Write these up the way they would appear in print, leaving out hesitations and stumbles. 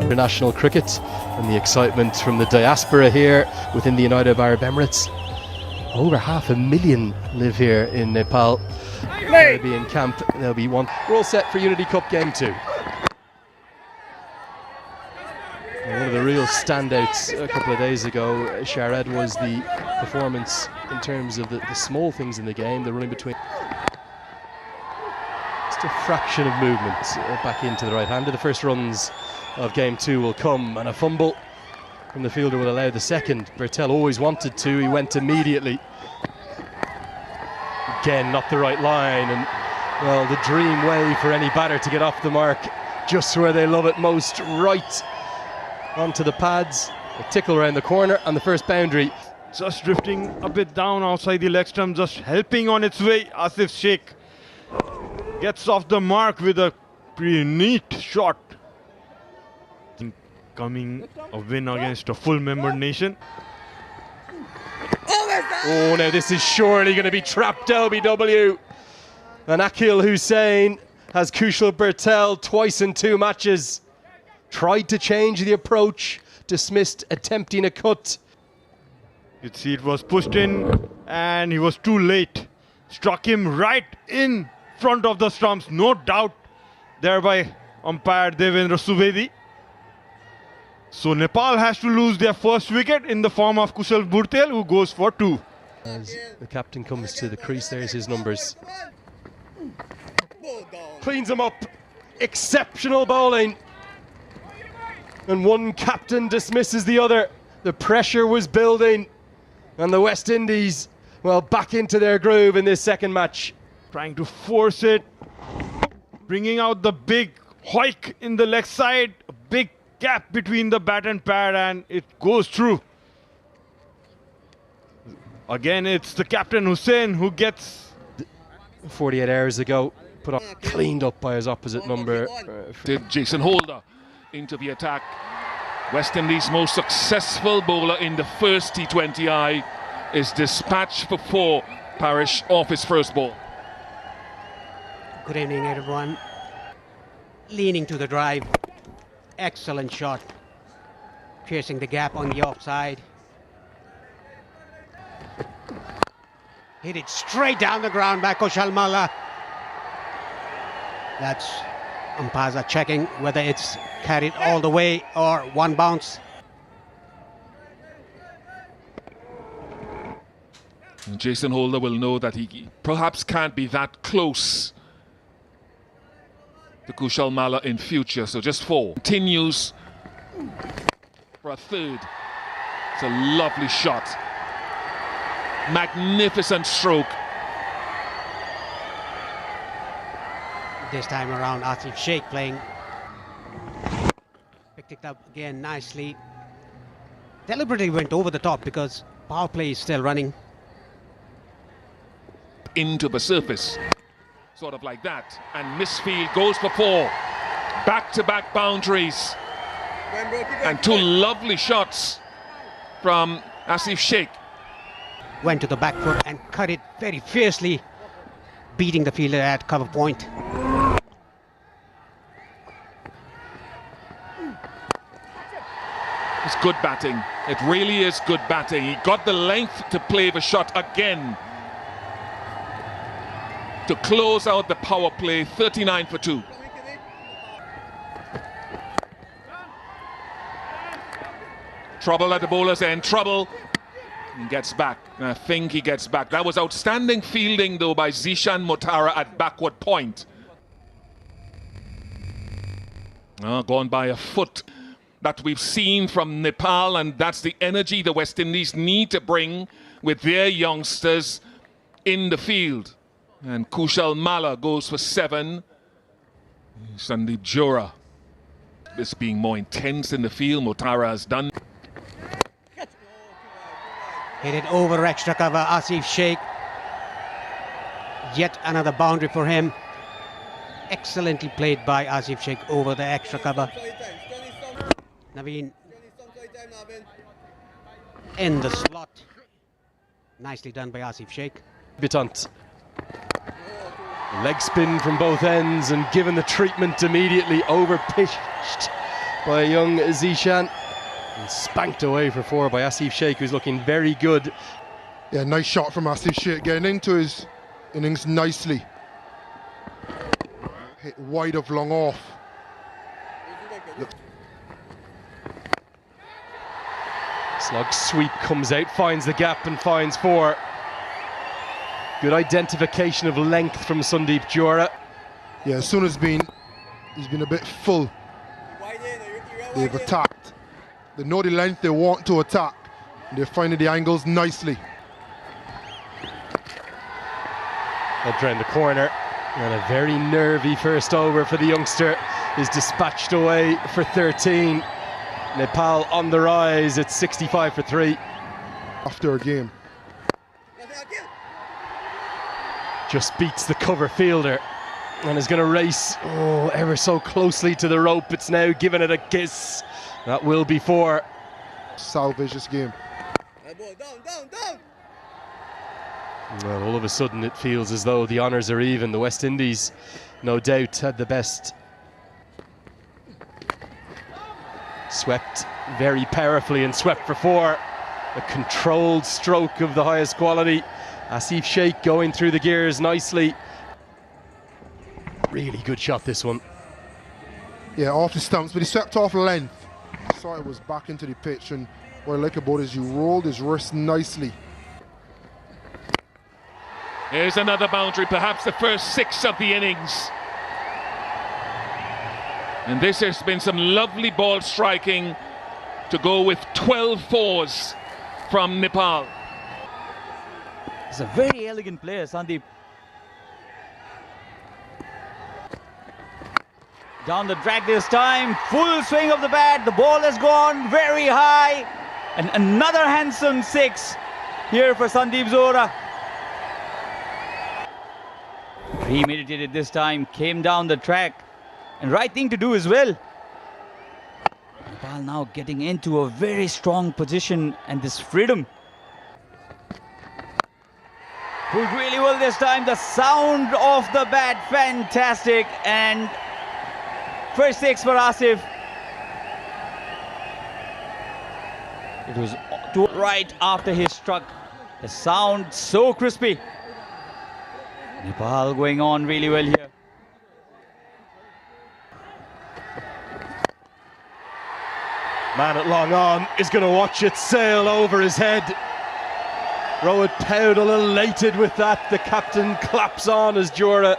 international cricket and the excitement from the diaspora here within the United Arab Emirates. Over 500,000 live here in Nepal. Caribbean camp. There'll be one. We're all set for Unity Cup Game 2. One of the real standouts a couple of days ago, Shared, was the performance in terms of the small things in the game, the running between. Just a fraction of movement back into the right-hander. The first runs of Game 2 will come, and a fumble from the fielder will allow the second. Bertel always wanted to, he went immediately. Again, not the right line, and well, the dream way for any batter to get off the mark, just where they love it most, right onto the pads, a tickle around the corner, and the first boundary. Just drifting a bit down outside the leg stump, just helping on its way. Asif Sheikh gets off the mark with a pretty neat shot. Coming a win against a full member nation. Oh, now this is surely going to be trapped LBW. And Akil Hussain has Kushal Bertel twice in 2 matches. Tried to change the approach, dismissed attempting a cut. You see it was pushed in and he was too late. Struck him right in front of the stumps, no doubt, thereby umpire Devendra Subedi. So Nepal has to lose their first wicket in the form of Kushal Bertel, who goes for 2. As the captain comes to the crease, there's his numbers. Cleans him up. Exceptional bowling. And one captain dismisses the other. The pressure was building. And the West Indies, well, back into their groove in this second match. Trying to force it. Bringing out the big hoik in the leg side. A big gap between the bat and pad, and it goes through. Again, it's the captain Hussain who gets. 48 hours ago, put up, cleaned up by his opposite number. Did Jason Holder into the attack. West Indies' most successful bowler in the first T20I is dispatched for 4. Parish off his first ball. Good evening, everyone. Leaning to the drive. Excellent shot. Piercing the gap on the offside. Hit it straight down the ground by Kushal Malla. That's umpires are checking whether it's carried all the way or one bounce. Jason Holder will know that he perhaps can't be that close to Kushal Malla in future, so just 4. Continues for a third. It's a lovely shot. Magnificent stroke. This time around, Asif Sheikh playing. Picked it up again nicely. Deliberately went over the top because power play is still running. Into the surface. Sort of like that. And misfield goes for 4. Back-to-back boundaries. And 2 lovely shots from Asif Sheikh. Went to the back foot and cut it very fiercely, beating the fielder at cover point. It's good batting. It really is good batting. He got the length to play the shot again to close out the power play. 39 for 2. Trouble at the bowler's end. Trouble. He gets back. I think he gets back. That was outstanding fielding, though, by Zishan Motara at backward point. Gone by a foot. That we've seen from Nepal, and that's the energy the West Indies need to bring with their youngsters in the field. And Kushal Malla goes for 7. Sandeep Jora. This being more intense in the field, Motara has done. Hit it over extra cover, Asif Sheikh. Yet another boundary for him. Excellently played by Asif Sheikh over the extra cover. Naveen in the slot. Nicely done by Asif Sheikh. Bitant. Leg spin from both ends and given the treatment immediately, over pitched by young Zishan. And spanked away for 4 by Asif Sheikh, who's looking very good. Yeah, nice shot from Asif Sheikh, getting into his innings nicely. Hit wide of long off. Look. Slug sweep comes out, finds the gap and finds 4. Good identification of length from Sandeep Johra. Yeah, as soon as he's been a bit full, they've attacked. They know the length they want to attack, and they're finding the angles nicely. Up round the corner, and a very nervy first over for the youngster is dispatched away for 13. Nepal on the rise, it's 65 for 3. After a game. Just beats the cover fielder and is going to race ever so closely to the rope. It's now giving it a kiss. That will be 4. Salvage this game. Well, all of a sudden it feels as though the honours are even. The West Indies, no doubt, had the best. Swept very powerfully and swept for 4. A controlled stroke of the highest quality. Asif Sheikh going through the gears nicely. Really good shot, this one. Yeah, off the stumps, but he swept off length. Saw it was back into the pitch, and what I like about it is he rolled his wrist nicely. Here's another boundary, perhaps the first 6 of the innings. And this has been some lovely ball striking to go with 12 fours from Nepal. He's a very elegant player, Sandeep. Down the track this time, full swing of the bat, the ball has gone very high, and another handsome 6 here for Sandeep Johra. Premeditated this time, came down the track, and right thing to do as well. Nepal now getting into a very strong position and this freedom. Pulled really well this time, the sound of the bat, fantastic, and first 6 for Asif. It was right after he struck. The sound so crispy. Nepal going on really well here. Man at long on is going to watch it sail over his head. Rohit Paudel elated with that. The captain claps on as Johra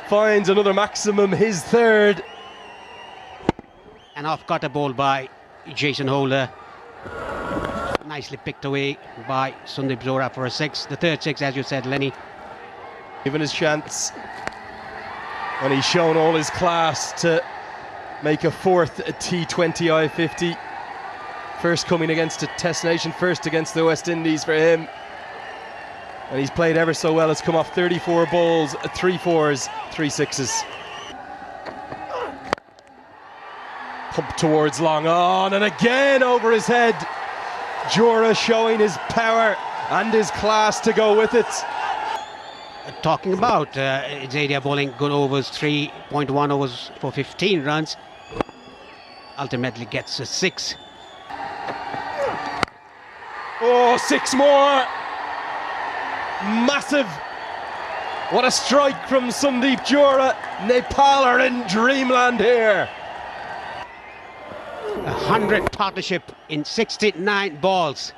finds another maximum, his 3rd. An off-cutter ball by Jason Holder. Nicely picked away by Sandeep Johra for a 6. The 3rd 6, as you said, Lenny. Given his chance, and he's shown all his class to make a 4th T20 I-50. First coming against a Test nation, first against the West Indies for him. And he's played ever so well. It's come off 34 balls, 3 4s, 3 6s. Pump towards long on, and again over his head. Johra showing his power and his class to go with it. Talking about Zadia bowling good overs, 3.1 overs for 15 runs. Ultimately gets a 6. Oh, 6 more! Massive! What a strike from Sandeep Johra. Nepal are in dreamland here. 100 partnership in 69 balls.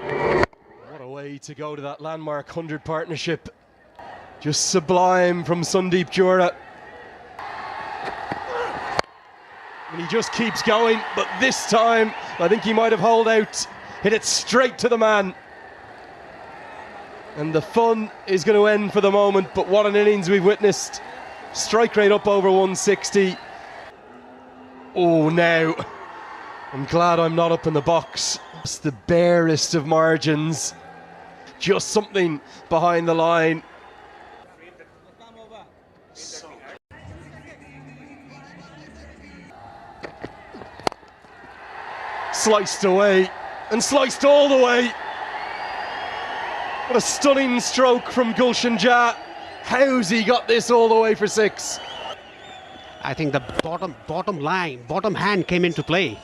What a way to go to that landmark 100 partnership. Just sublime from Sandeep Johra. And he just keeps going, but this time I think he might have holed out. Hit it straight to the man. And the fun is going to end for the moment, but what an innings we've witnessed. Strike rate up over 160. Oh, now I'm glad I'm not up in the box. It's the barest of margins. Just something behind the line. Sliced away, and sliced all the way. What a stunning stroke from Gulshan Jah. How's he got this all the way for 6? I think the bottom hand came into play.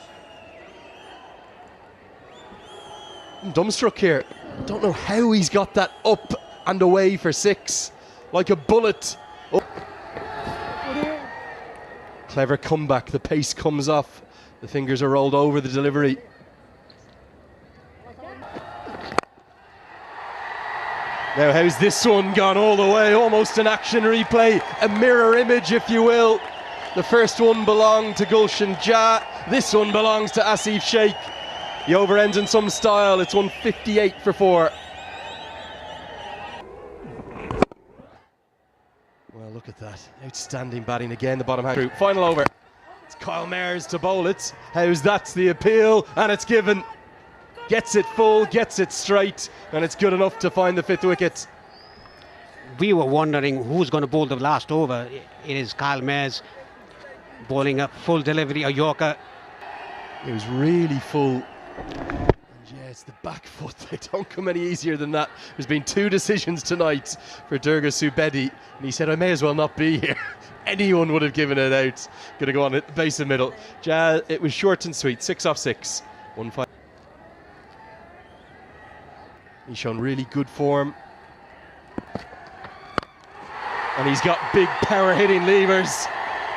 I'm dumbstruck here. Don't know how he's got that up and away for 6, like a bullet. Oh. Clever comeback. The pace comes off. The fingers are rolled over the delivery. Now, how's this one gone all the way? Almost an action replay, a mirror image, if you will. The first one belonged to Gulshan Jah. This one belongs to Asif Sheikh. The over ends in some style. It's 158 for 4. Well, look at that. Outstanding batting again, the bottom hand group. Final over. It's Kyle Mayers to bowl it. How's that's the appeal? And it's given. Gets it full, gets it straight, and it's good enough to find the 5th wicket. We were wondering who's going to bowl the last over. It is Kyle Mayers bowling a full delivery, a Yorker. It was really full. And yeah, it's the back foot. They don't come any easier than that. There's been 2 decisions tonight for Durga Subedi, and he said, I may as well not be here. Anyone would have given it out. Going to go on at the base and middle. It was short and sweet. 6 off 6. 1-5. He's shown really good form. And he's got big power hitting levers.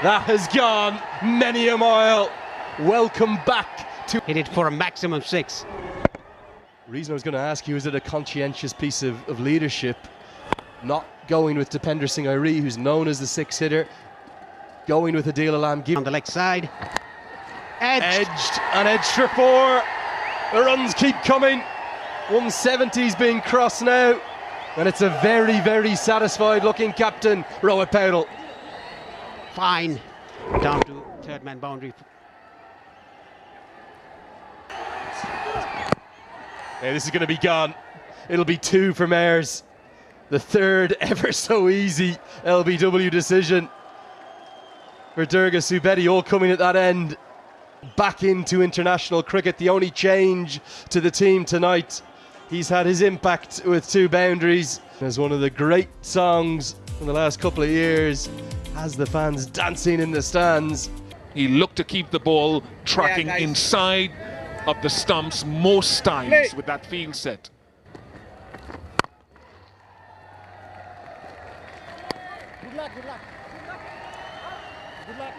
That has gone many a mile. Welcome back to... Hit it for a maximum 6. The reason I was going to ask you, is it a conscientious piece of leadership? Not going with Dipender Singh Airi, who's known as the 6 hitter. Going with Adil Alam On the leg side. Edged and edged for 4. The runs keep coming. 170's being crossed now, and it's a very, very satisfied looking captain, Rohit Paudel. Fine. Down to 3rd man boundary. Yeah, this is going to be gone. It'll be 2 for Mayers. The 3rd ever so easy LBW decision for Durga Subedi, all coming at that end. Back into international cricket, the only change to the team tonight. He's had his impact with 2 boundaries. As one of the great songs in the last couple of years, has the fans dancing in the stands. He looked to keep the ball tracking inside of the stumps most times with that field set. Good luck, good luck. Good luck.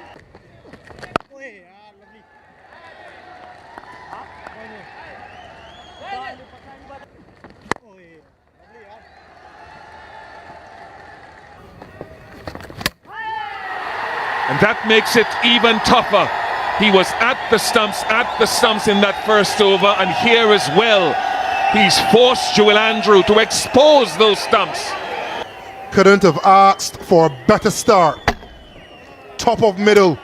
And that makes it even tougher. He was at the stumps in that first over, and here as well, he's forced Joel Andrew to expose those stumps. Couldn't have asked for a better start. Top of middle.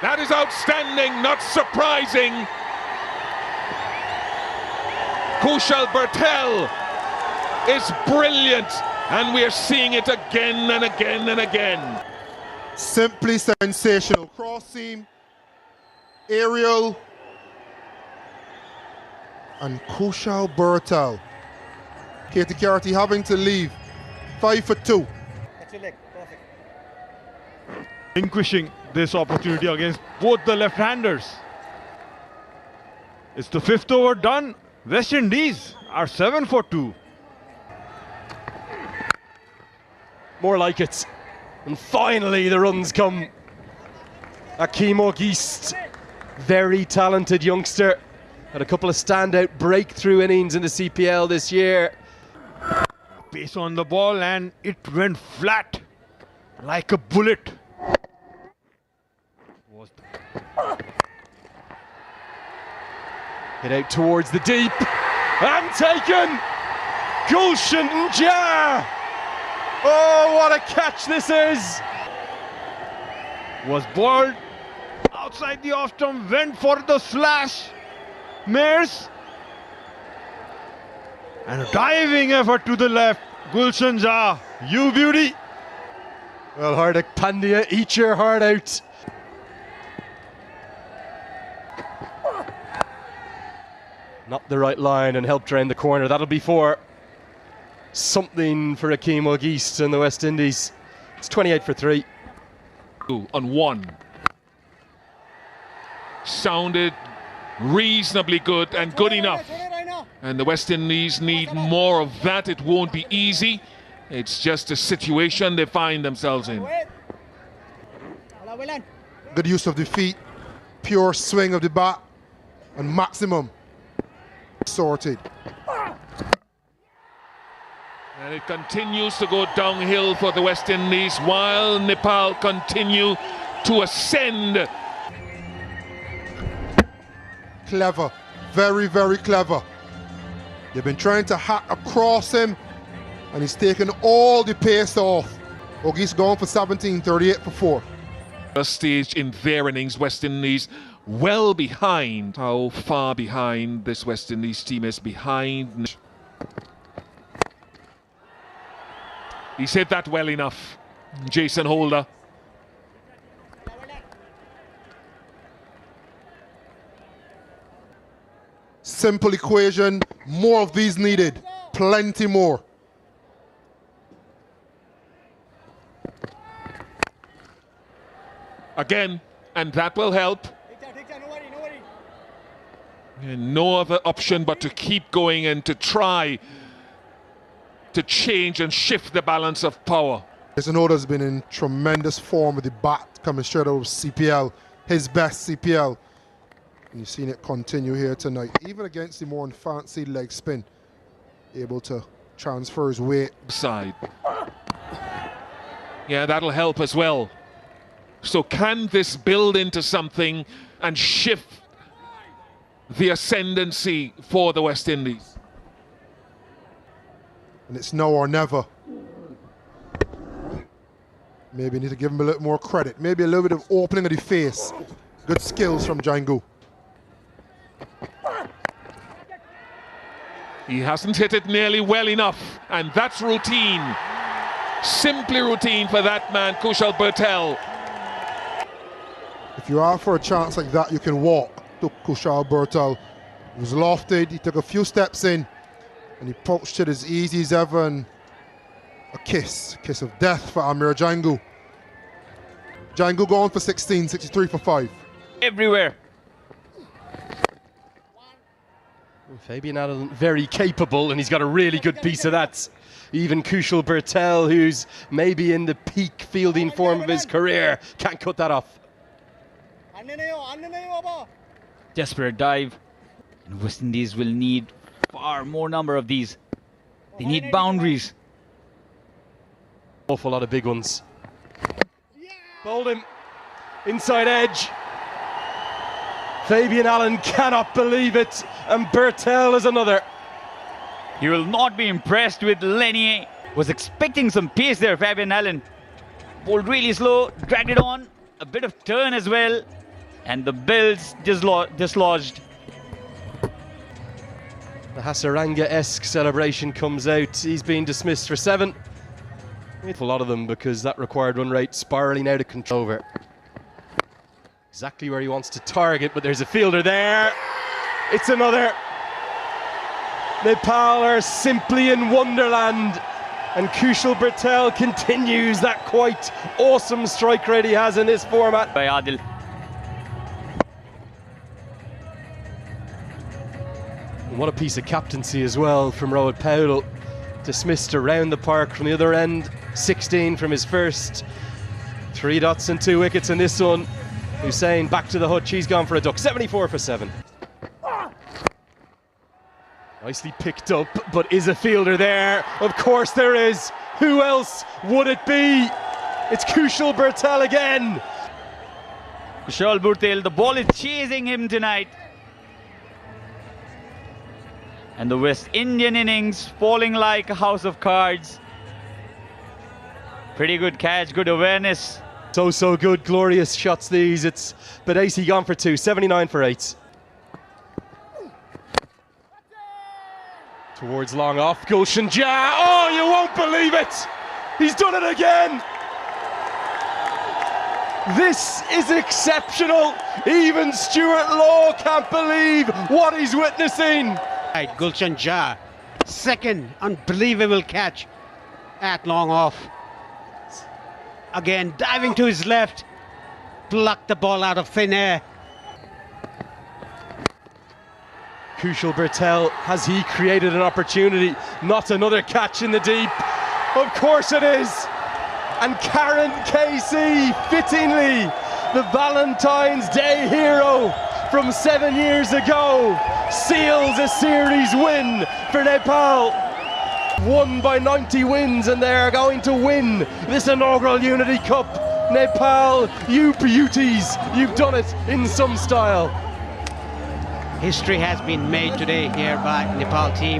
That is outstanding, not surprising. Kushal Bertel is brilliant, and we're seeing it again and again and again. Simply sensational. Cross seam, aerial, and Kushal Bertel. Katie Carty having to leave. 5 for 2. That's your leg. Perfect. Relinquishing this opportunity against both the left-handers. It's the 5th over done. West Indies are 7 for 2. More like it. And finally the runs come. Akeem Auguste, very talented youngster. Had a couple of standout breakthrough innings in the CPL this year. Pace on the ball, and it went flat like a bullet. Hit out towards the deep. And taken! Gulshan Jah! Oh, what a catch this is! Was balled outside the off stump, went for the slash. Mayers. And a diving effort to the left. Gulshan Jah, you beauty. Well, Hardik Pandya, eat your heart out. Not the right line and helped drain the corner. That'll be 4. something for Akeem Ogist and the West Indies. It's 28 for 3. On 1. Sounded reasonably good and good enough. And the West Indies need more of that. It won't be easy. It's just a situation they find themselves in. Good use of the feet, pure swing of the bat, and maximum sorted. And it continues to go downhill for the West Indies while Nepal continue to ascend. Clever, very, very clever. They've been trying to hack across him, and he's taken all the pace off. Ogist gone for 17, 38 for 4. First stage in their innings, West Indies well behind. How far behind this West Indies team is behind. He said that well enough, Jason Holder. Simple equation, more of these needed, plenty more. Again, and that will help. And no other option but to keep going and to try to change and shift the balance of power. Jason Holder's been in tremendous form with the bat coming straight out of CPL, his best CPL. And you've seen it continue here tonight, even against the more fancy leg spin, able to transfer his weight. Side. Yeah, that'll help as well. So can this build into something and shift the ascendancy for the West Indies? And it's now or never. Maybe need to give him a little more credit. Maybe a little bit of opening of the face. Good skills from Django. He hasn't hit it nearly well enough, and that's routine. Simply routine for that man, Kushal Bertel. If you are for a chance like that, you can walk to Kushal Bertel. He was lofted, he took a few steps in, and he approached it as easy as ever, and a kiss of death for Amir Django. Django going for 16, 63 for 5. Everywhere. Fabian Allen very capable, and he's got a really good piece of that. Even Kushal Bertel, who's maybe in the peak fielding form of his career, can't cut that off. Desperate dive. And West Indies will need far more number of these. They need boundaries. Awful lot of big ones. Bowled him. Inside edge. Fabian Allen cannot believe it, and Bertel is another. He will not be impressed with Lenier. Was expecting some pace there, Fabian Allen. Bowled really slow, dragged it on. A bit of turn as well. And the bill's dislodged. The Hasaranga-esque celebration comes out. He's been dismissed for 7. A lot of them because that required run rate spiralling out of control. Over. Exactly where he wants to target, but there's a fielder there. It's another. Nepal are simply in wonderland, and Kushal Bertel continues that quite awesome strike rate he has in this format. By Adil. And what a piece of captaincy as well from Rohit Powell. Dismissed around the park from the other end. 16 from his first. 3 dots and 2 wickets in this one. Hussain back to the hutch, he's gone for a duck. 74 for 7. Nicely picked up, but is a fielder there? Of course there is. Who else would it be? It's Kushal Bertel again. Kushal Bertel, the ball is chasing him tonight. And the West Indian innings falling like a house of cards. Pretty good catch, good awareness. So good, glorious shots these. It's Badesi gone for 2, 79 for 8. Towards long off, Gulshan Jah. Oh, you won't believe it! He's done it again! This is exceptional. Even Stuart Law can't believe what he's witnessing. Right, Gulshan Jah Second unbelievable catch at long off. Again, diving to his left, plucked the ball out of thin air. Kushal Bertel, has he created an opportunity? Not another catch in the deep. Of course it is. And Karen KC, fittingly, the Valentine's Day hero from 7 years ago, seals a series win for Nepal. Won by 90 wins, and they're going to win this inaugural Unity Cup. Nepal, you beauties, you've done it in some style. History has been made today here by Nepal team.